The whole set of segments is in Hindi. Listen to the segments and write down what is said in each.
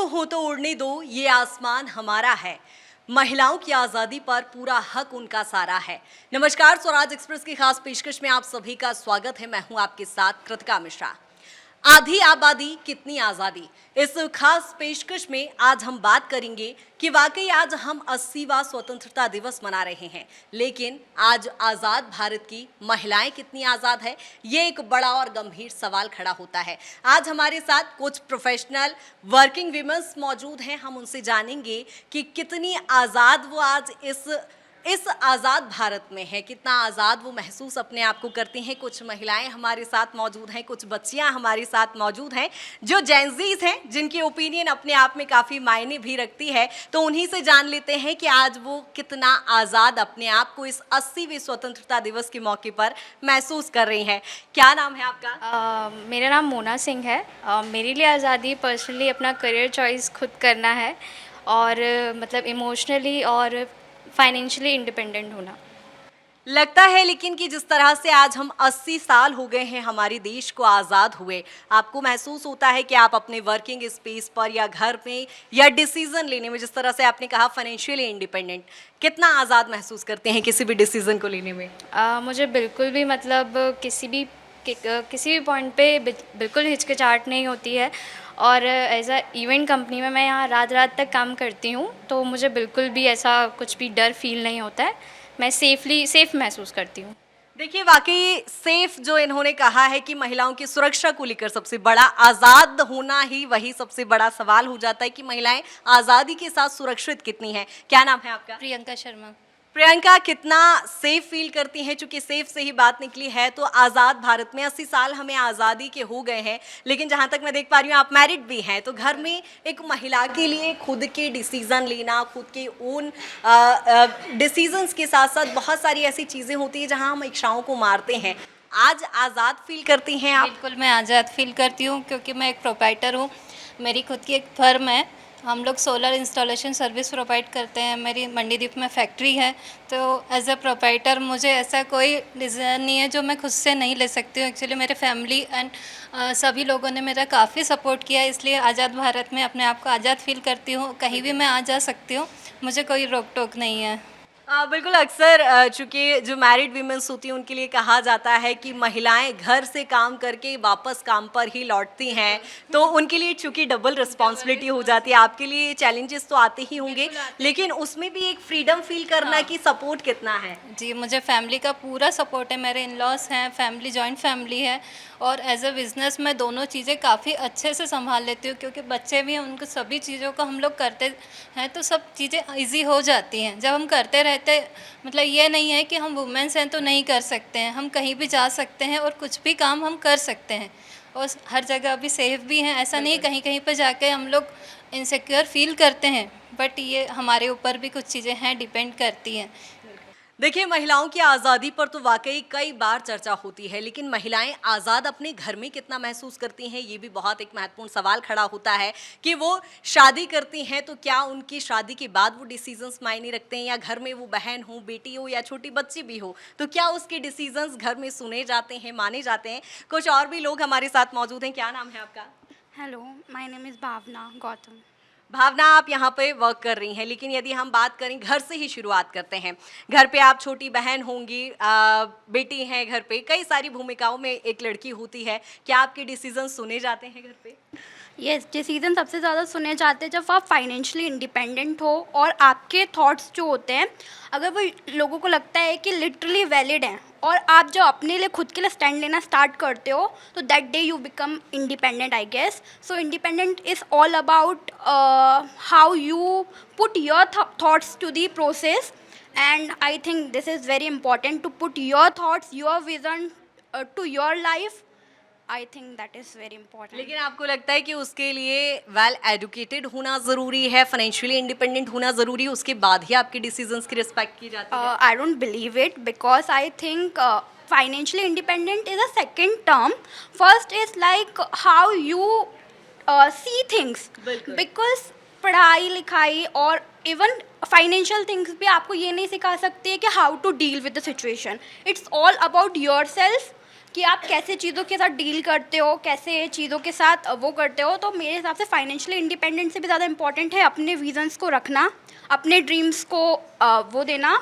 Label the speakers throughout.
Speaker 1: हो तो उड़ने दो, ये आसमान हमारा है। महिलाओं की आज़ादी पर पूरा हक उनका सारा है। नमस्कार, स्वराज एक्सप्रेस की खास पेशकश में आप सभी का स्वागत है। मैं हूं आपके साथ कृतिका मिश्रा। आधी आबादी कितनी आज़ादी, इस खास पेशकश में आज हम बात करेंगे कि वाकई आज हम 80वां स्वतंत्रता दिवस मना रहे हैं, लेकिन आज आज़ाद भारत की महिलाएं कितनी आज़ाद है, ये एक बड़ा और गंभीर सवाल खड़ा होता है। आज हमारे साथ कुछ प्रोफेशनल वर्किंग वीमेंस मौजूद हैं। हम उनसे जानेंगे कि कितनी आज़ाद वो आज इस आज़ाद भारत में है, कितना आज़ाद वो महसूस अपने आप को करती हैं। कुछ महिलाएं हमारे साथ मौजूद हैं, कुछ बच्चियां हमारे साथ मौजूद हैं जो जेंजीज हैं, जिनकी ओपिनियन अपने आप में काफ़ी मायने भी रखती है। तो उन्हीं से जान लेते हैं कि आज वो कितना आज़ाद अपने आप को इस 80वें स्वतंत्रता दिवस के मौके पर महसूस कर रही हैं। क्या नाम है आपका?
Speaker 2: मेरा नाम मोना सिंह है। मेरे लिए आज़ादी पर्सनली अपना करियर चॉइस खुद करना है और मतलब इमोशनली और फाइनेंशियली इंडिपेंडेंट होना।
Speaker 1: लगता है लेकिन कि जिस तरह से आज हम 80 साल हो गए हैं हमारे देश को आज़ाद हुए, आपको महसूस होता है कि आप अपने वर्किंग स्पेस पर या घर में या डिसीजन लेने में, जिस तरह से आपने कहा फाइनेंशियली इंडिपेंडेंट, कितना आज़ाद महसूस करते हैं किसी भी डिसीजन को लेने में?
Speaker 2: मुझे बिल्कुल भी मतलब किसी भी पॉइंट पे बिल्कुल हिचकिचाहट नहीं होती है और एज अ इवेंट कंपनी में मैं यहाँ रात रात तक काम करती हूँ, तो मुझे बिल्कुल भी ऐसा कुछ भी डर फील नहीं होता है। मैं सेफ महसूस करती हूँ।
Speaker 1: देखिए, वाकई सेफ जो इन्होंने कहा है कि महिलाओं की सुरक्षा को लेकर सबसे बड़ा आज़ाद होना ही वही सबसे बड़ा सवाल हो जाता है कि महिलाएं आज़ादी के साथ सुरक्षित कितनी हैं। क्या नाम है आपका?
Speaker 2: प्रियंका शर्मा।
Speaker 1: प्रियंका, कितना सेफ फील करती हैं? चूंकि सेफ से ही बात निकली है, तो आज़ाद भारत में 80 साल हमें आज़ादी के हो गए हैं, लेकिन जहां तक मैं देख पा रही हूँ आप मैरिड भी हैं, तो घर में एक महिला के लिए खुद के डिसीज़न लेना, खुद के ओन डिसीजंस के साथ साथ बहुत सारी ऐसी चीज़ें होती हैं जहां हम इच्छाओं को मारते हैं। आज आज़ाद फील करती हैं आप?
Speaker 3: बिल्कुल, मैं आज़ाद फील करती हूँ क्योंकि मैं एक प्रोप्राइटर हूँ। मेरी खुद की एक फर्म है। हम लोग सोलर इंस्टॉलेशन सर्विस प्रोवाइड करते हैं। मेरी मंडीदीप में फैक्ट्री है, तो एज अ प्रोप्राइटर मुझे ऐसा कोई डिसीजन नहीं है जो मैं खुद से नहीं ले सकती हूँ। एक्चुअली मेरे फैमिली एंड सभी लोगों ने मेरा काफ़ी सपोर्ट किया, इसलिए आज़ाद भारत में अपने आप को आज़ाद फील करती हूँ। कहीं भी मैं आ जा सकती हूँ, मुझे कोई रोक टोक नहीं है।
Speaker 1: बिल्कुल, अक्सर चूँकि जो मैरिड वीमेंस होती हैं उनके लिए कहा जाता है कि महिलाएं घर से काम करके वापस काम पर ही लौटती हैं, तो उनके लिए चूँकि डबल रिस्पॉन्सिबिलिटी हो जाती है। आपके लिए चैलेंजेस तो आते ही होंगे, लेकिन उसमें भी एक फ्रीडम फील करना कि सपोर्ट कितना है।
Speaker 3: जी, मुझे फैमिली का पूरा सपोर्ट है। मेरे इन-लॉज़ हैं, फैमिली जॉइंट फैमिली है और एज अ बिज़नेस मैं दोनों चीज़ें काफ़ी अच्छे से संभाल लेती हूँ क्योंकि बच्चे भी हैं, उनको सभी चीज़ों को हम लोग करते हैं तो सब चीज़ें ईज़ी हो जाती हैं। जब हम करते रहते, मतलब ये नहीं है कि हम वुमेन्स हैं तो नहीं कर सकते हैं, हम कहीं भी जा सकते हैं और कुछ भी काम हम कर सकते हैं और हर जगह अभी सेफ भी हैं। ऐसा नहीं, कहीं कहीं पर जाके हम लोग इनसिक्योर फील करते हैं, बट ये हमारे ऊपर भी कुछ चीज़ें हैं, डिपेंड करती हैं।
Speaker 1: देखिए, महिलाओं की आज़ादी पर तो वाकई कई बार चर्चा होती है, लेकिन महिलाएं आज़ाद अपने घर में कितना महसूस करती हैं, ये भी बहुत एक महत्वपूर्ण सवाल खड़ा होता है कि वो शादी करती हैं तो क्या उनकी शादी के बाद वो डिसीजंस मायने रखते हैं, या घर में वो बहन हो, बेटी हो या छोटी बच्ची भी हो, तो क्या उसके डिसीजंस घर में सुने जाते हैं, माने जाते हैं? कुछ और भी लोग हमारे साथ मौजूद हैं। क्या नाम है आपका?
Speaker 4: हेलो, माय नेम इज़ भावना गौतम।
Speaker 1: भावना, आप यहाँ पे वर्क कर रही हैं, लेकिन यदि हम बात करें, घर से ही शुरुआत करते हैं। घर पे आप छोटी बहन होंगी, बेटी हैं, घर पे कई सारी भूमिकाओं में एक लड़की होती है। क्या आपके डिसीजन सुने जाते हैं घर पे?
Speaker 4: यस, डिसीज़न सबसे ज़्यादा सुने जाते हैं जब आप फाइनेंशियली इंडिपेंडेंट हो और आपके थॉट्स जो होते हैं, अगर वो लोगों को लगता है कि लिटरली वैलिड हैं और आप जब अपने लिए खुद के लिए स्टैंड लेना स्टार्ट करते हो, तो that day you become independent, I guess. So independent is all about how you put your thoughts to the process, and I think this is very important to put your thoughts, your vision to your life. I think that is very important.
Speaker 1: लेकिन आपको लगता है कि उसके लिए वेल एजुकेटेड होना ज़रूरी है, फाइनेंशियली इंडिपेंडेंट होना ज़रूरी है, उसके बाद ही आपके डिसीजंस की रिस्पेक्ट की जाती है?
Speaker 4: I don't believe it because I think financially independent is a second term. First is like how you see things.
Speaker 1: बिल्कुल।
Speaker 4: Because पढ़ाई लिखाई और इवन फाइनेंशियल थिंग्स भी आपको ये नहीं सिखा सकती है कि how to deal with the situation. It's all about yourself कि आप कैसे चीज़ों के साथ डील करते हो, कैसे चीज़ों के साथ वो करते हो। तो मेरे हिसाब से फाइनेंशियली इंडिपेंडेंट से भी ज़्यादा इम्पोर्टेंट है अपने विजन्स को रखना, अपने ड्रीम्स को वो देना,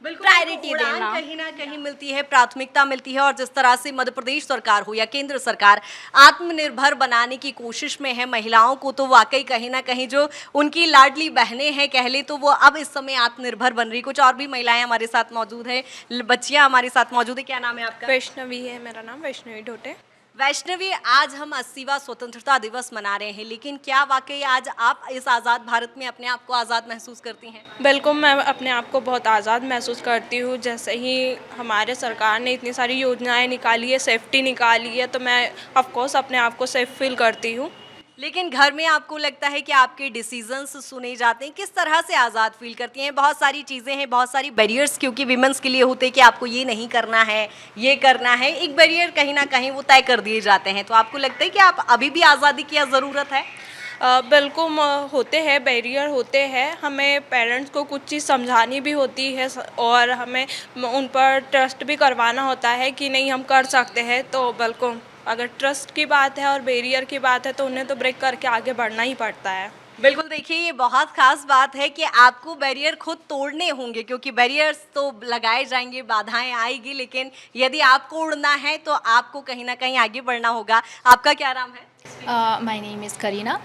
Speaker 1: बिल्कुल
Speaker 4: प्रायोरिटी
Speaker 1: उड़ान
Speaker 4: देना।
Speaker 1: कहीं ना कहीं मिलती है, प्राथमिकता मिलती है। और जिस तरह से मध्य प्रदेश सरकार हो या केंद्र सरकार आत्मनिर्भर बनाने की कोशिश में है महिलाओं को, तो वाकई कहीं ना कहीं जो उनकी लाडली बहनें हैं कह ले, तो वो अब इस समय आत्मनिर्भर बन रही। कुछ और भी महिलाएं हमारे साथ मौजूद है, बच्चियां हमारे साथ मौजूद है। क्या नाम है आपका?
Speaker 5: वैष्णवी है मेरा नाम, वैष्णवी ढोटे।
Speaker 1: वैष्णवी, आज हम 80वां स्वतंत्रता दिवस मना रहे हैं, लेकिन क्या वाकई आज आप इस आज़ाद भारत में अपने आप को आज़ाद महसूस करती हैं?
Speaker 5: बिल्कुल, मैं अपने आप को बहुत आज़ाद महसूस करती हूँ। जैसे ही हमारे सरकार ने इतनी सारी योजनाएं निकाली है, सेफ्टी निकाली है, तो मैं ऑफ कोर्स अपने आप को सेफ फील करती हूँ।
Speaker 1: लेकिन घर में आपको लगता है कि आपके डिसीजंस सुने जाते हैं? किस तरह से आज़ाद फील करती हैं? बहुत सारी चीज़ें हैं, बहुत सारी बैरियर्स क्योंकि विमेंस के लिए होते हैं कि आपको ये नहीं करना है, ये करना है। एक बैरियर कहीं ना कहीं वो तय कर दिए जाते हैं, तो आपको लगता है कि आप अभी भी आज़ादी की ज़रूरत है?
Speaker 5: बिल्कुल होते हैं, बैरियर होते हैं। हमें पेरेंट्स को कुछ चीज़ समझानी भी होती है और हमें उन पर ट्रस्ट भी करवाना होता है कि नहीं हम कर सकते हैं। तो बिल्कुल अगर ट्रस्ट की बात है और बैरियर की बात है तो उन्हें तो ब्रेक करके आगे बढ़ना ही पड़ता है।
Speaker 1: बिल्कुल, देखिए ये बहुत खास बात है कि आपको बैरियर खुद तोड़ने होंगे, क्योंकि बैरियर्स तो लगाए जाएंगे, बाधाएं आएगी, लेकिन यदि आपको उड़ना है तो आपको कहीं ना कहीं आगे बढ़ना होगा। आपका क्या नाम है?
Speaker 6: My name is Kareena.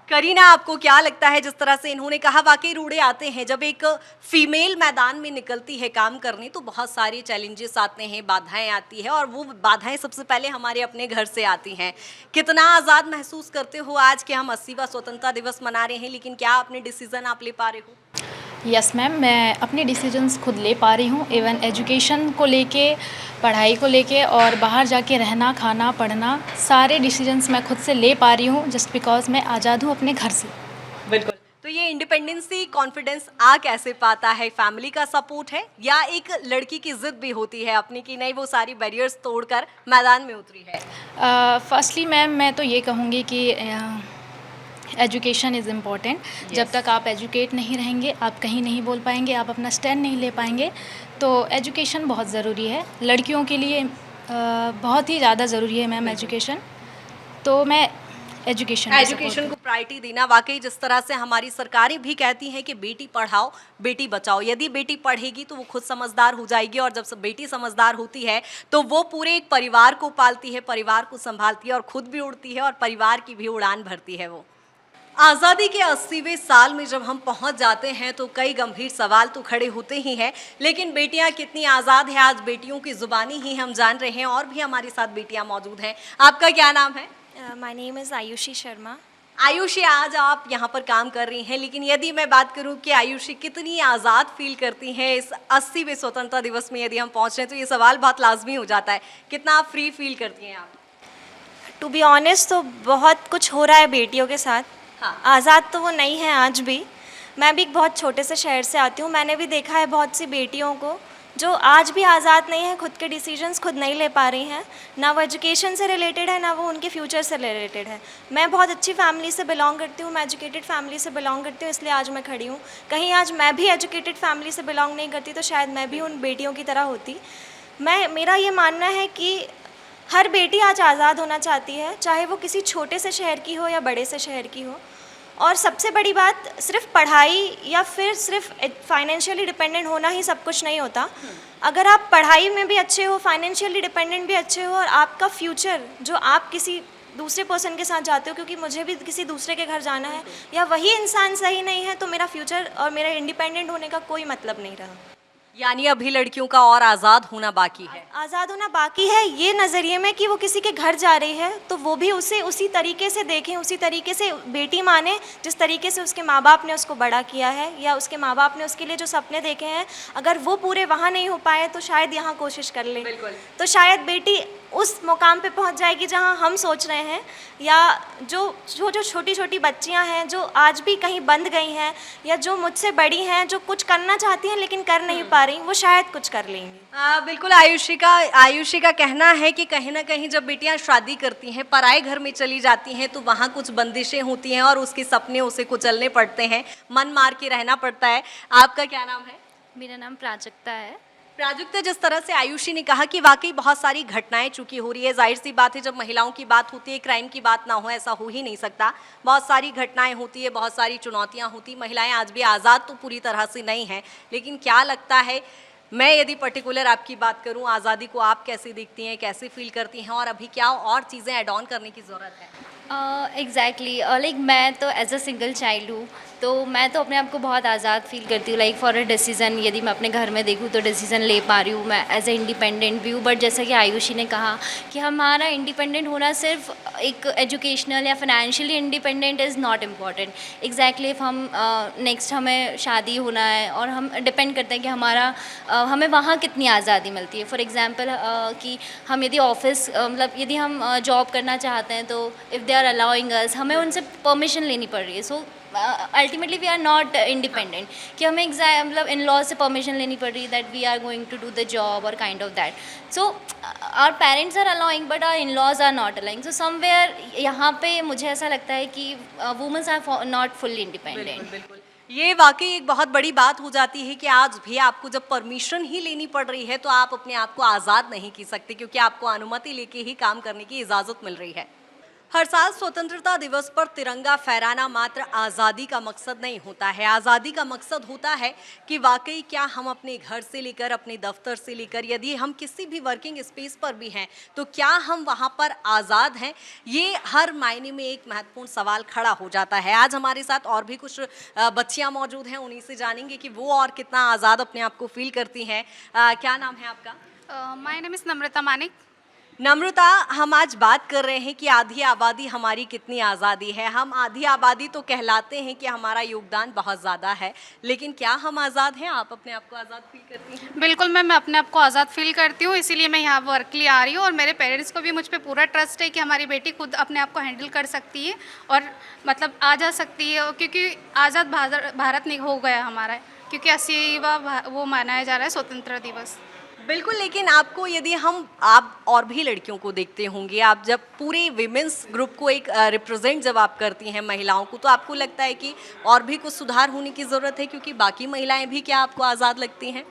Speaker 1: Kareena, आपको क्या लगता है, जिस तरह से इन्होंने कहा वाकई रूड़े आते हैं, जब एक फीमेल मैदान में निकलती है काम करने तो बहुत सारे चैलेंजेस आते हैं, बाधाएं आती है, और वो बाधाएं सबसे पहले हमारे अपने घर से आती हैं। कितना आज़ाद महसूस करते हो आज कि हम 80वां स्वतंत्रता दिवस मना रहे हैं, लेकिन क्या अपने डिसीजन आप ले पा रहे हो?
Speaker 6: यस मैम, मैं अपने डिसीजंस खुद ले पा रही हूँ। इवन एजुकेशन को लेके, पढ़ाई को लेके और बाहर जाके रहना, खाना, पढ़ना, सारे डिसीजंस मैं खुद से ले पा रही हूँ जस्ट बिकॉज मैं आज़ाद हूँ अपने घर से।
Speaker 1: बिल्कुल। तो ये इंडिपेंडेंसी, कॉन्फिडेंस आ कैसे पाता है? फैमिली का सपोर्ट है या एक लड़की की जिद भी होती है अपनी कि नहीं वो सारी बैरियर्स तोड़कर मैदान में उतरी है?
Speaker 6: फर्स्टली मैम, मैं तो ये कहूँगी कि एजुकेशन इज़ इम्पॉर्टेंट। जब तक आप एजुकेट नहीं रहेंगे आप कहीं नहीं बोल पाएंगे, आप अपना स्टैंड नहीं ले पाएंगे। तो एजुकेशन बहुत ज़रूरी है लड़कियों के लिए, बहुत ही ज़्यादा ज़रूरी है मैम एजुकेशन। तो मैं
Speaker 1: एजुकेशन को प्रायोरिटी देना, वाकई जिस तरह से हमारी सरकारें भी कहती हैं कि बेटी पढ़ाओ बेटी बचाओ। यदि बेटी पढ़ेगी तो वो खुद समझदार हो जाएगी, और जब सब बेटी समझदार होती है तो वो पूरे एक परिवार को पालती है, परिवार को संभालती है, और खुद भी उड़ती है और परिवार की भी उड़ान भरती है। वो आज़ादी के 80वें साल में जब हम पहुंच जाते हैं तो कई गंभीर सवाल तो खड़े होते ही हैं, लेकिन बेटियां कितनी आज़ाद हैं आज बेटियों की ज़ुबानी ही हम जान रहे हैं। और भी हमारे साथ बेटियां मौजूद हैं। आपका क्या नाम है?
Speaker 7: My name is Ayushi Sharma.
Speaker 1: Ayushi, आज आप यहाँ पर काम कर रही हैं, लेकिन यदि मैं बात करूँ कि आयुषी कितनी आज़ाद फील करती हैं इस 80वें स्वतंत्रता दिवस में यदि हम पहुँच रहे हैं, तो ये सवाल बहुत लाजमी हो जाता है, कितना आप फ्री फील करती हैं आप?
Speaker 7: टू बी ऑनेस्ट तो बहुत कुछ हो रहा है बेटियों के साथ।
Speaker 1: हाँ।
Speaker 7: आज़ाद तो वो नहीं है आज भी। मैं भी एक बहुत छोटे से शहर से आती हूँ। मैंने भी देखा है बहुत सी बेटियों को जो आज भी आज़ाद नहीं है, खुद के डिसीजंस खुद नहीं ले पा रही हैं। ना वो एजुकेशन से रिलेटेड है, ना वो उनके फ्यूचर से रिलेटेड है। मैं बहुत अच्छी फैमिली से बिलोंग करती हूँ, मैं एजुकेटेड फैमिली से बिलोंग करती हूँ, इसलिए आज मैं खड़ी हूँ। कहीं आज मैं भी एजुकेटेड फैमिली से बिलोंग नहीं करती तो शायद मैं भी उन बेटियों की तरह होती। मेरा ये मानना है कि हर बेटी आज आज़ाद होना चाहती है, चाहे वो किसी छोटे से शहर की हो या बड़े से शहर की हो। और सबसे बड़ी बात, सिर्फ पढ़ाई या फिर सिर्फ फाइनेंशियली डिपेंडेंट होना ही सब कुछ नहीं होता। अगर आप पढ़ाई में भी अच्छे हो, फाइनेंशियली डिपेंडेंट भी अच्छे हो, और आपका फ्यूचर जो आप किसी दूसरे पर्सन के साथ जाते हो, क्योंकि मुझे भी किसी दूसरे के घर जाना है, या वही इंसान सही नहीं है तो मेरा फ्यूचर और मेरा इंडिपेंडेंट होने का कोई मतलब नहीं रहा।
Speaker 1: यानी अभी लड़कियों का और आज़ाद होना बाकी है।
Speaker 7: आज़ाद होना बाकी है ये नज़रिए में कि वो किसी के घर जा रही है तो वो भी उसे उसी तरीके से देखें, उसी तरीके से बेटी माने जिस तरीके से उसके माँ बाप ने उसको बड़ा किया है, या उसके माँ बाप ने उसके लिए जो सपने देखे हैं अगर वो पूरे वहाँ नहीं हो पाए तो शायद यहाँ कोशिश कर ले।
Speaker 1: बिल्कुल।
Speaker 7: तो शायद बेटी उस मुकाम पे पहुँच जाएगी जहाँ हम सोच रहे हैं, या जो छोटी छोटी बच्चियाँ हैं जो आज भी कहीं बंद गई हैं, या जो मुझसे बड़ी हैं जो कुछ करना चाहती हैं लेकिन कर नहीं पा रही, वो शायद कुछ कर लेंगी।
Speaker 1: बिल्कुल। आयुषी का कहना है कि कहीं ना कहीं जब बेटियां शादी करती हैं, पराए घर में चली जाती हैं, तो वहाँ कुछ बंदिशें होती हैं और उसके सपने उसे कुचलने पड़ते हैं, मन मार के रहना पड़ता है। आपका क्या नाम है?
Speaker 2: मेरा नाम प्राजक्ता है।
Speaker 1: प्राजक्ता, जिस तरह से आयुषी ने कहा कि वाकई बहुत सारी घटनाएं चूंकि हो रही है, जाहिर सी बात है जब महिलाओं की बात होती है क्राइम की बात ना हो ऐसा हो ही नहीं सकता। बहुत सारी घटनाएं होती है, बहुत सारी चुनौतियां होती, महिलाएं आज भी आज़ाद तो पूरी तरह से नहीं हैं, लेकिन क्या लगता है, मैं यदि पर्टिकुलर आपकी बात करूं, आज़ादी को आप कैसे देखती हैं, कैसे फील करती हैं और अभी क्या और चीज़ें ऐड ऑन करने की ज़रूरत है?
Speaker 2: एग्जैक्टली लाइक मैं तो एज अ सिंगल चाइल्ड हूँ, तो मैं तो अपने आप को बहुत आज़ाद फील करती हूँ। लाइक फॉर अ डिसीज़न यदि मैं अपने घर में देखूँ तो डिसीज़न ले पा रही हूँ, मैं एज ए इंडिपेंडेंट भी हूँ। बट जैसा कि आयुषी ने कहा कि हमारा इंडिपेंडेंट होना सिर्फ एक एजुकेशनल या financially independent is not important. Exactly if हम नेक्स्ट हमें शादी होना है और हम डिपेंड करते हैं कि हमारा हमें वहाँ कितनी आज़ादी मिलती है। फॉर एग्ज़ाम्पल कि हम यदि ऑफिस मतलब यदि हम जॉब करना चाहते हैं तो if they are allowing us, हमें उनसे परमिशन लेनी पड़ रही है। So ultimately we are not independent, कि हमें मतलब इन लॉ से परमिशन लेनी पड़ रही है that we are going to do the job और kind of that. So our parents are allowing but our in laws are not allowing. So somewhere यहाँ पे मुझे ऐसा लगता है कि womens are not fully independent.
Speaker 1: बिल्कुल, ये वाकई एक बहुत बड़ी बात हो जाती है कि आज भी आपको जब परमिशन ही लेनी पड़ रही है तो आप अपने आप को आज़ाद नहीं की सकते, क्योंकि आपको अनुमति लेके ही काम करने की इजाज़त मिल रही है। हर साल स्वतंत्रता दिवस पर तिरंगा फहराना मात्र आज़ादी का मकसद नहीं होता है। आज़ादी का मकसद होता है कि वाकई क्या हम अपने घर से लेकर, अपने दफ्तर से लेकर, यदि हम किसी भी वर्किंग स्पेस पर भी हैं तो क्या हम वहाँ पर आज़ाद हैं। ये हर मायने में एक महत्वपूर्ण सवाल खड़ा हो जाता है। आज हमारे साथ और भी कुछ बच्चियाँ मौजूद हैं, उन्हीं से जानेंगे कि वो और कितना आज़ाद अपने आप को फील करती हैं। क्या नाम है आपका?
Speaker 8: माय नेम इज़ नम्रता मानिक।
Speaker 1: नम्रता, हम आज बात कर रहे हैं कि आधी आबादी हमारी कितनी आज़ादी है। हम आधी आबादी तो कहलाते हैं कि हमारा योगदान बहुत ज़्यादा है, लेकिन क्या हम आज़ाद हैं? आप अपने आप को आज़ाद फील करती हैं?
Speaker 8: बिल्कुल मैं अपने आप को आज़ाद फील करती हूँ, इसीलिए मैं यहाँ वर्क के लिए आ रही हूँ और मेरे पेरेंट्स को भी मुझ पे पूरा ट्रस्ट है कि हमारी बेटी खुद अपने आप को हैंडल कर सकती है और मतलब आ जा सकती है, क्योंकि आज़ाद भारत नहीं हो गया हमारा, क्योंकि 80वां वो मनाया जा रहा है स्वतंत्रता दिवस।
Speaker 1: बिल्कुल, लेकिन आपको यदि हम आप और भी लड़कियों को देखते होंगे, आप जब पूरे विमेंस ग्रुप को एक रिप्रेजेंट जब आप करती हैं महिलाओं को, तो आपको लगता है कि और भी कुछ सुधार होने की ज़रूरत है, क्योंकि बाकी महिलाएं भी क्या आपको आज़ाद लगती हैं?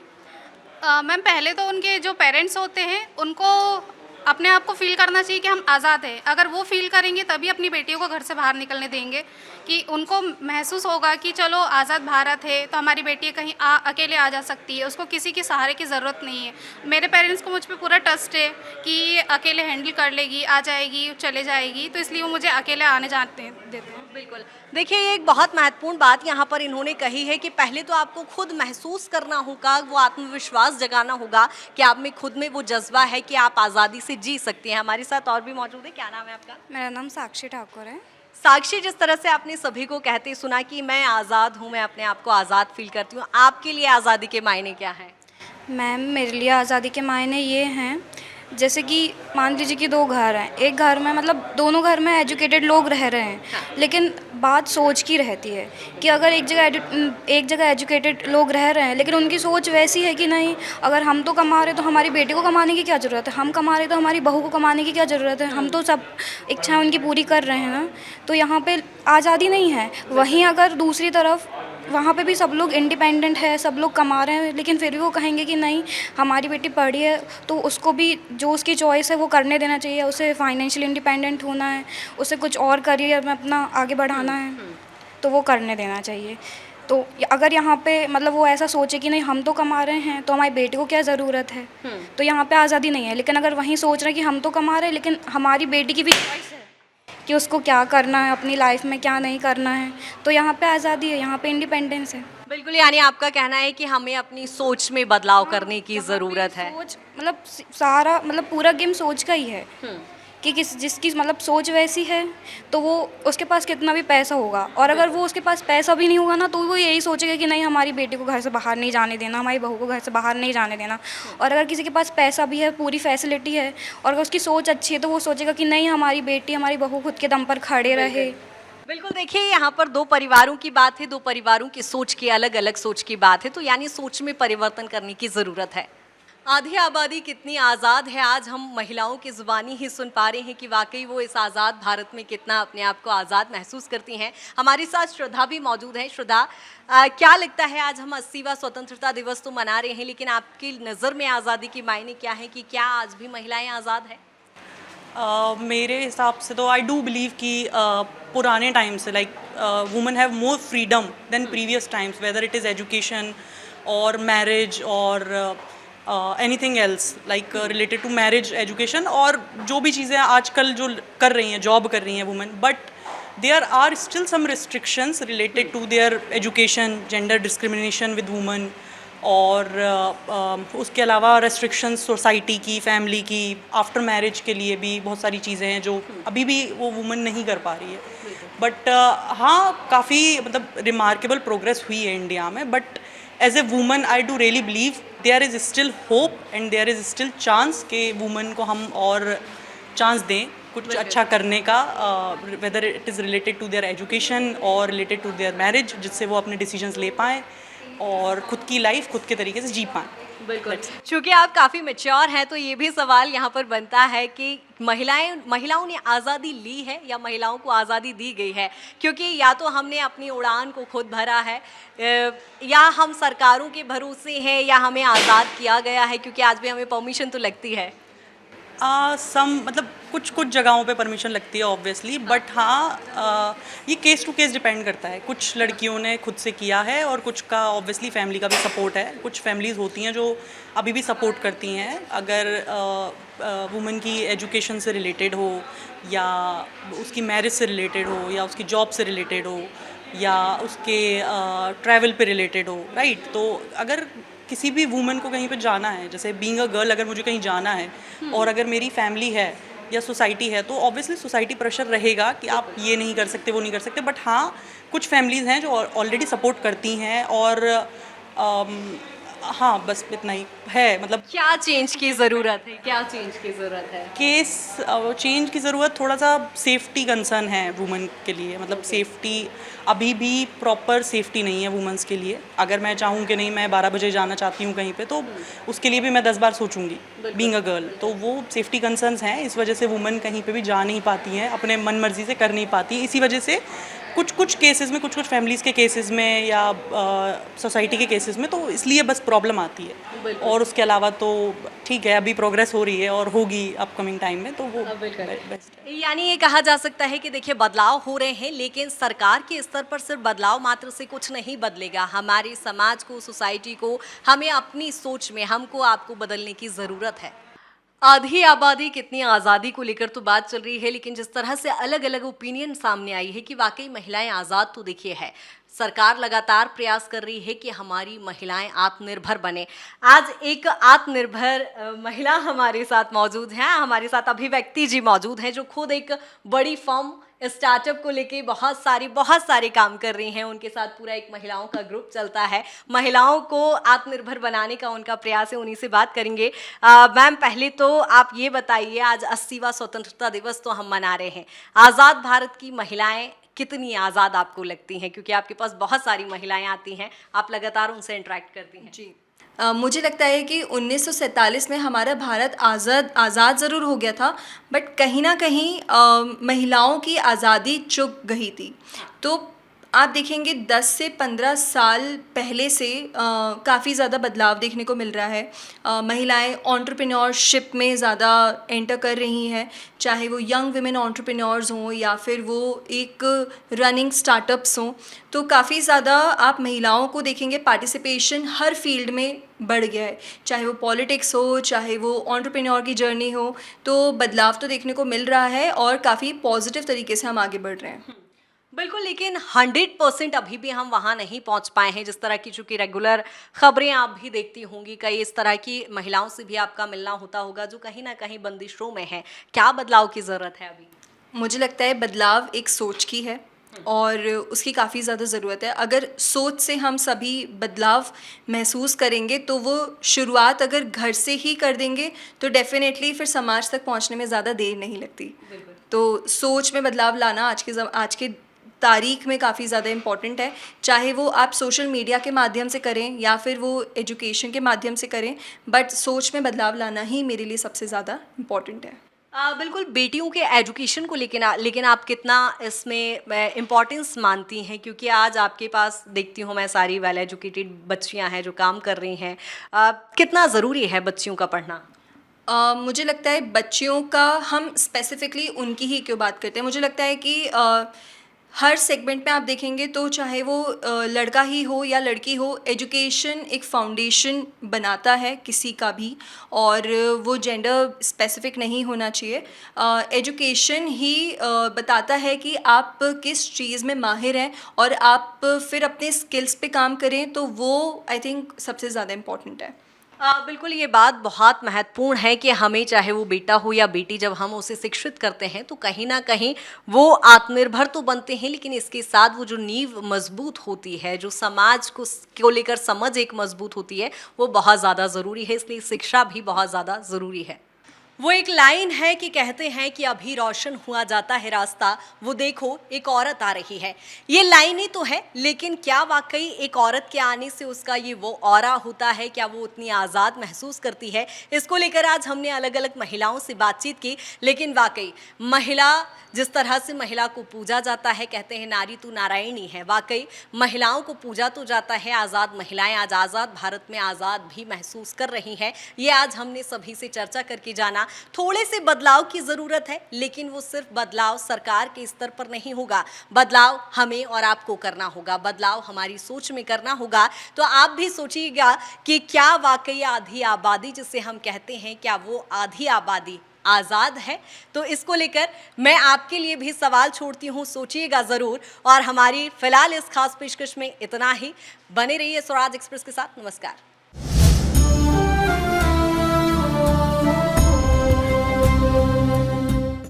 Speaker 8: मैम पहले तो उनके जो पेरेंट्स होते हैं उनको अपने आप को फील करना चाहिए कि हम आज़ाद हैं। अगर वो फील करेंगे तभी अपनी बेटियों को घर से बाहर निकलने देंगे, कि उनको महसूस होगा कि चलो आज़ाद भारत है तो हमारी बेटी कहीं अकेले आ जा सकती है, उसको किसी के सहारे की ज़रूरत नहीं है। मेरे पेरेंट्स को मुझ पे पूरा ट्रस्ट है कि ये अकेले हैंडल कर लेगी, आ जाएगी, चले जाएगी, तो इसलिए वो मुझे अकेले आने जाते देते हैं।
Speaker 1: बिल्कुल, देखिए ये एक बहुत महत्वपूर्ण बात यहाँ पर इन्होंने कही है कि पहले तो आपको खुद महसूस करना होगा, वो आत्मविश्वास जगाना होगा कि आप में खुद में वो जज्बा है कि आप आज़ादी से जी सकती हैं। हमारे साथ और भी मौजूद है। क्या नाम है आपका?
Speaker 9: मेरा नाम साक्षी ठाकुर है।
Speaker 1: साक्षी, जिस तरह से आपने सभी को कहते सुना कि मैं आज़ाद हूँ, मैं अपने आप को आज़ाद फील करती हूँ, आपके लिए आज़ादी के मायने क्या हैं?
Speaker 9: मैम मेरे लिए आज़ादी के मायने ये हैं, जैसे कि मान लीजिए कि 2 घर हैं, एक घर में मतलब दोनों घर में एजुकेटेड लोग रह रहे हैं, लेकिन बात सोच की रहती है कि अगर एक जगह एजुकेटेड लोग रह रहे हैं लेकिन उनकी सोच वैसी है कि नहीं, अगर हम तो कमा रहे तो हमारी बेटी को कमाने की क्या ज़रूरत है, हम कमा रहे तो हमारी बहू को कमाने की क्या ज़रूरत है, हम तो सब इच्छाएं उनकी पूरी कर रहे हैं ना, तो यहाँ पे आज़ादी नहीं है। वहीं अगर दूसरी तरफ वहाँ पे भी सब लोग इंडिपेंडेंट है, सब लोग कमा रहे हैं, लेकिन फिर भी वो कहेंगे कि नहीं हमारी बेटी पढ़ी है तो उसको भी जो उसकी चॉइस है वो करने देना चाहिए, उसे फाइनेंशियल इंडिपेंडेंट होना है, उसे कुछ और करियर में अपना आगे बढ़ाना है तो वो करने देना चाहिए। तो अगर यहाँ पे मतलब वो ऐसा सोचे कि नहीं हम तो कमा रहे हैं तो हमारी बेटी को क्या ज़रूरत है, तो यहाँ पे आज़ादी नहीं है। लेकिन अगर वहीं सोच रहे हैं कि हम तो कमा रहे हैं लेकिन हमारी बेटी की भी चॉइस है कि उसको क्या करना है अपनी लाइफ में, क्या नहीं करना है, तो यहाँ पे आज़ादी है, यहाँ पे इंडिपेंडेंस है।
Speaker 1: बिल्कुल, यानी आपका कहना है कि हमें अपनी सोच में बदलाव करने की ज़रूरत है।
Speaker 9: सोच मतलब सारा मतलब पूरा गेम सोच का ही है कि जिसकी मतलब सोच वैसी है तो वो उसके पास कितना भी पैसा होगा, और अगर वो उसके पास पैसा भी नहीं होगा ना तो वो यही सोचेगा कि नहीं हमारी बेटी को घर से बाहर नहीं जाने देना, हमारी बहू को घर से बाहर नहीं जाने देना। और अगर किसी के पास पैसा भी है, पूरी फैसिलिटी है और अगर उसकी सोच अच्छी है तो वो सोचेगा कि नहीं हमारी बेटी हमारी बहू खुद के दम पर खड़े रहे।
Speaker 1: बिल्कुल, देखिए यहाँ पर 2 परिवारों की बात है, 2 परिवारों की सोच की अलग अलग सोच की बात है, तो यानी सोच में परिवर्तन करने की ज़रूरत है। आधी आबादी कितनी आज़ाद है, आज हम महिलाओं की ज़ुबानी ही सुन पा रहे हैं कि वाकई वो इस आज़ाद भारत में कितना अपने आप को आज़ाद महसूस करती हैं। हमारे साथ श्रद्धा भी मौजूद है। श्रद्धा, क्या लगता है, आज हम 80वां स्वतंत्रता दिवस तो मना रहे हैं, लेकिन आपकी नज़र में आज़ादी की मायने क्या है कि क्या आज भी महिलाएं आज़ाद हैं?
Speaker 10: मेरे हिसाब से तो आई डू बिलीव कि पुराने टाइम से like women have more freedom than previous times, whether it is education और मैरिज और anything else like related to marriage, education और जो भी चीज़ें आजकल जो कर रही हैं, जॉब कर रही हैं women, but there are still some restrictions related to their education, gender discrimination with women और उसके अलावा रेस्ट्रिक्शंस सोसाइटी की, फैमिली की, आफ्टर मैरिज के लिए भी बहुत सारी चीज़ें हैं जो अभी भी वो वुमेन नहीं कर पा रही है। बट हाँ, काफ़ी मतलब रिमार्केबल प्रोग्रेस हुई है इंडिया में, but as a woman I do really believe there is still hope and there is still chance कि वुमेन को हम और चांस दें कुछ अच्छा करने का, whether it is related to their education और रिलेटेड टू देयर मैरिज, जिससे वो अपने डिसीजंस ले पाएँ और खुद की लाइफ खुद के तरीके से जी पाएँ।
Speaker 1: बिल्कुल, क्योंकि आप काफ़ी मैच्योर हैं तो ये भी सवाल यहाँ पर बनता है कि महिलाओं ने आज़ादी ली है या महिलाओं को आज़ादी दी गई है? क्योंकि या तो हमने अपनी उड़ान को खुद भरा है या हम सरकारों के भरोसे हैं या हमें आज़ाद किया गया है, क्योंकि आज भी हमें परमिशन तो लगती है।
Speaker 10: मतलब कुछ जगहों पे परमिशन लगती है ऑब्वियसली, बट हाँ ये केस टू केस डिपेंड करता है। कुछ लड़कियों ने खुद से किया है और कुछ का ऑब्वियसली फैमिली का भी सपोर्ट है। कुछ फैमिलीज़ होती हैं जो अभी भी सपोर्ट करती हैं, अगर वुमेन की एजुकेशन से रिलेटेड हो या उसकी मैरिज से रिलेटेड हो या उसकी जॉब से रिलेटेड हो या उसके ट्रैवल पे रिलेटेड हो, राइट। तो अगर किसी भी वुमेन को कहीं पे जाना है, जैसे बीइंग अ गर्ल अगर मुझे कहीं जाना है और अगर मेरी फैमिली है या सोसाइटी है, तो ऑब्वियसली सोसाइटी प्रेशर रहेगा कि आप ये नहीं कर सकते, वो नहीं कर सकते। बट हाँ, कुछ फैमिलीज़ हैं जो ऑलरेडी सपोर्ट करती हैं और हाँ, बस इतना ही है। मतलब
Speaker 1: क्या चेंज की ज़रूरत है, क्या चेंज की ज़रूरत है?
Speaker 10: केस चेंज की ज़रूरत, थोड़ा सा सेफ्टी कंसर्न है वुमेन के लिए। मतलब सेफ्टी अभी भी प्रॉपर सेफ्टी नहीं है वुमेंस के लिए। अगर मैं चाहूँ कि नहीं मैं 12 बजे जाना चाहती हूँ कहीं पे, तो उसके लिए भी मैं 10 बार सोचूंगी बीइंग अ गर्ल। तो वो सेफ्टी कंसर्न्स हैं, इस वजह से वुमेन कहीं पे भी जा नहीं पाती हैं, अपने मन मर्जी से कर नहीं पाती। इसी वजह से कुछ केसेस में, कुछ फैमिलीज़ के केसेस में या सोसाइटी के केसेस में तो इसलिए बस प्रॉब्लम आती है। और उसके अलावा तो ठीक है, अभी प्रोग्रेस हो रही है और होगी अपकमिंग टाइम में, तो वो बेस्ट है।
Speaker 1: यानी ये कहा जा सकता है कि देखिए बदलाव हो रहे हैं, लेकिन सरकार के स्तर पर सिर्फ बदलाव मात्र से कुछ नहीं बदलेगा। हमारे समाज को, सोसाइटी को, हमें अपनी सोच में हमको आपको बदलने की ज़रूरत है। आधी आबादी कितनी आज़ादी को लेकर तो बात चल रही है, लेकिन जिस तरह से अलग अलग ओपिनियन सामने आई है कि वाकई महिलाएं आज़ाद तो देखिए है। सरकार लगातार प्रयास कर रही है कि हमारी महिलाएं आत्मनिर्भर बने। आज एक आत्मनिर्भर महिला हमारे साथ मौजूद हैं, हमारे साथ अभिव्यक्ति जी मौजूद हैं, जो खुद एक बड़ी फर्म स्टार्टअप को लेके बहुत सारे काम कर रही हैं। उनके साथ पूरा एक महिलाओं का ग्रुप चलता है, महिलाओं को आत्मनिर्भर बनाने का उनका प्रयास है, उन्हीं से बात करेंगे। मैम, पहले तो आप ये बताइए, आज 80वां स्वतंत्रता दिवस तो हम मना रहे हैं, आज़ाद भारत की महिलाएं कितनी आज़ाद आपको लगती हैं? क्योंकि आपके पास बहुत सारी महिलाएं आती हैं, आप लगातार उनसे इंटरेक्ट करती हैं।
Speaker 11: जी, मुझे लगता है कि 1947 में हमारा भारत आज़ाद ज़रूर हो गया था, बट कहीं ना कहीं महिलाओं की आज़ादी चुक गई थी। तो आप देखेंगे 10 से 15 साल पहले से काफ़ी ज़्यादा बदलाव देखने को मिल रहा है। महिलाएं एंटरप्रेन्योरशिप में ज़्यादा एंटर कर रही हैं, चाहे वो यंग विमेन एंटरप्रेन्योर्स हों या फिर वो एक रनिंग स्टार्टअप्स हों। तो काफ़ी ज़्यादा आप महिलाओं को देखेंगे, पार्टिसिपेशन हर फील्ड में बढ़ गया है, चाहे वो पॉलिटिक्स हो, चाहे वो एंटरप्रेन्योर की जर्नी हो। तो बदलाव तो देखने को मिल रहा है और काफ़ी पॉजिटिव तरीके से हम आगे बढ़ रहे हैं।
Speaker 1: बिल्कुल, लेकिन 100% अभी भी हम वहाँ नहीं पहुँच पाए हैं। जिस तरह की चूँकि रेगुलर खबरें आप भी देखती होंगी, कई इस तरह की महिलाओं से भी आपका मिलना होता होगा जो कहीं ना कहीं बंदिशों में है। क्या बदलाव की ज़रूरत है अभी?
Speaker 11: मुझे लगता है बदलाव एक सोच की है और उसकी काफ़ी ज़्यादा ज़रूरत है। अगर सोच से हम सभी बदलाव महसूस करेंगे तो वो शुरुआत अगर घर से ही कर देंगे तो डेफिनेटली फिर समाज तक पहुंचने में ज़्यादा देर नहीं लगती। तो सोच में बदलाव लाना आज के तारीख में काफ़ी ज़्यादा इम्पॉर्टेंट है, चाहे वो आप सोशल मीडिया के माध्यम से करें या फिर वो एजुकेशन के माध्यम से करें, बट सोच में बदलाव लाना ही मेरे लिए सबसे ज़्यादा इम्पॉर्टेंट है।
Speaker 1: बिल्कुल, बेटियों के एजुकेशन को लेकिन आप कितना इसमें इम्पोर्टेंस मानती हैं, क्योंकि आज आपके पास देखती हूँ मैं सारी वेल एजुकेटेड बच्चियाँ हैं जो काम कर रही हैं, कितना ज़रूरी है बच्चियों का पढ़ना?
Speaker 11: मुझे लगता है बच्चियों का, हम स्पेसिफिकली उनकी ही क्यों बात करते हैं, मुझे लगता है कि हर सेगमेंट में आप देखेंगे तो चाहे वो लड़का ही हो या लड़की हो, एजुकेशन एक फाउंडेशन बनाता है किसी का भी, और वो जेंडर स्पेसिफिक नहीं होना चाहिए। एजुकेशन ही बताता है कि आप किस चीज़ में माहिर हैं और आप फिर अपने स्किल्स पे काम करें, तो वो आई थिंक सबसे ज़्यादा इम्पॉर्टेंट है।
Speaker 1: बिल्कुल, ये बात बहुत महत्वपूर्ण है कि हमें, चाहे वो बेटा हो या बेटी, जब हम उसे शिक्षित करते हैं तो कहीं ना कहीं वो आत्मनिर्भर तो बनते हैं, लेकिन इसके साथ वो जो नींव मजबूत होती है, जो समाज को लेकर समझ एक मजबूत होती है, वो बहुत ज़्यादा ज़रूरी है। इसलिए शिक्षा भी बहुत ज़्यादा ज़रूरी है। वो एक लाइन है कि कहते हैं कि अभी रोशन हुआ जाता है रास्ता, वो देखो एक औरत आ रही है। ये लाइन ही तो है, लेकिन क्या वाकई एक औरत के आने से उसका ये वो ऑरा होता है, क्या वो उतनी आज़ाद महसूस करती है? इसको लेकर आज हमने अलग अलग महिलाओं से बातचीत की, लेकिन वाकई महिला, जिस तरह से महिला को पूजा जाता है, कहते हैं नारी तू नारायणी है, वाकई महिलाओं को पूजा तो जाता है। आज़ाद महिलाएं आज आज़ाद भारत में आज़ाद भी महसूस कर रही हैं। ये आज हमने सभी से चर्चा करके जाना। थोड़े से बदलाव की ज़रूरत है, लेकिन वो सिर्फ बदलाव सरकार के स्तर पर नहीं होगा, बदलाव हमें और आपको करना होगा, बदलाव हमारी सोच में करना होगा। तो आप भी सोचिएगा कि क्या वाकई आधी आबादी जिसे हम कहते हैं, क्या वो आधी आबादी आज़ाद है? तो इसको लेकर मैं आपके लिए भी सवाल छोड़ती हूँ, सोचिएगा ज़रूर। और हमारी फ़िलहाल इस खास पेशकश में इतना ही। बने रहिए स्वराज एक्सप्रेस के साथ। नमस्कार।